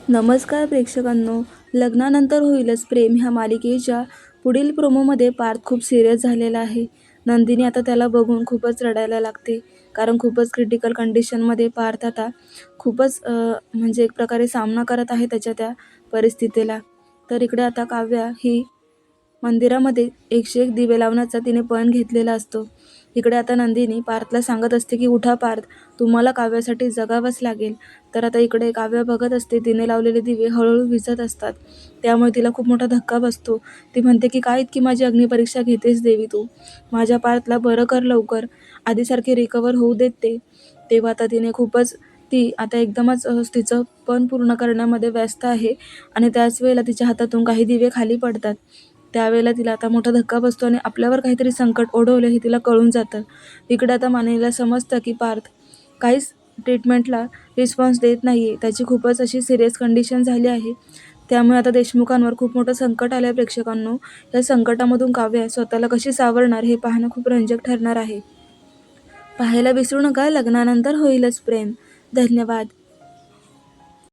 नमस्कार प्रेक्षकांनो, लग्नानंतर होईलच प्रेम ह्या मालिकेच्या पुढील प्रोमोमध्ये पार्थ खूप सिरियस झालेला आहे. नंदिनी आता त्याला बघून खूपच रडायला लागते, कारण खूपच क्रिटिकल कंडिशनमध्ये पार्थ आता खूपच म्हणजे एक प्रकारे सामना करत आहे त्याच्या त्या परिस्थितीला. तर इकडे आता काव्या ही मंदिरामध्ये 101 दिवे लावण्याचा तिने पण घेतलेला असतो. इकडे आता नंदिनी पार्थला सांगत असते की उठा पार्थ, तुम्हाला काव्यासाठी जगावंच लागेल. तर आता इकडे काव्या बघत असते तिने लावलेले दिवे हळूहळू विझत असतात. त्यामुळे तिला खूप मोठा धक्का बसतो. ती म्हणते की काय इतकी माझी अग्निपरीक्षा घेतेस देवी तू, माझ्या पार्थला बरं कर लवकर, आधीसारखे रिकवर होऊ देत ते. तेव्हा आता तिने खूपच ती आता एकदमच तिचं पण पूर्ण करण्यामध्ये व्यस्त आहे आणि त्याच वेळेला तिच्या हातातून काही दिवे खाली पडतात. त्यावेळेला तिला आता मोठा धक्का बसतो आणि आपल्यावर काहीतरी संकट ओढवलं हे तिला कळून जातं. इकडे आता मानिला समजतं की पार्थ काहीच ट्रीटमेंटला रिस्पॉन्स देत नाही आहे. त्याची खूपच अशी सिरियस कंडिशन झाली आहे. त्यामुळे आता देशमुखांवर खूप मोठं संकट आलं आहे प्रेक्षकांनो. या संकटामधून काव्या स्वतःला कशी सावरणार हे पाहणं खूप रंजक ठरणार आहे. पाहायला विसरू नका लग्नानंतर होईलच प्रेम. धन्यवाद.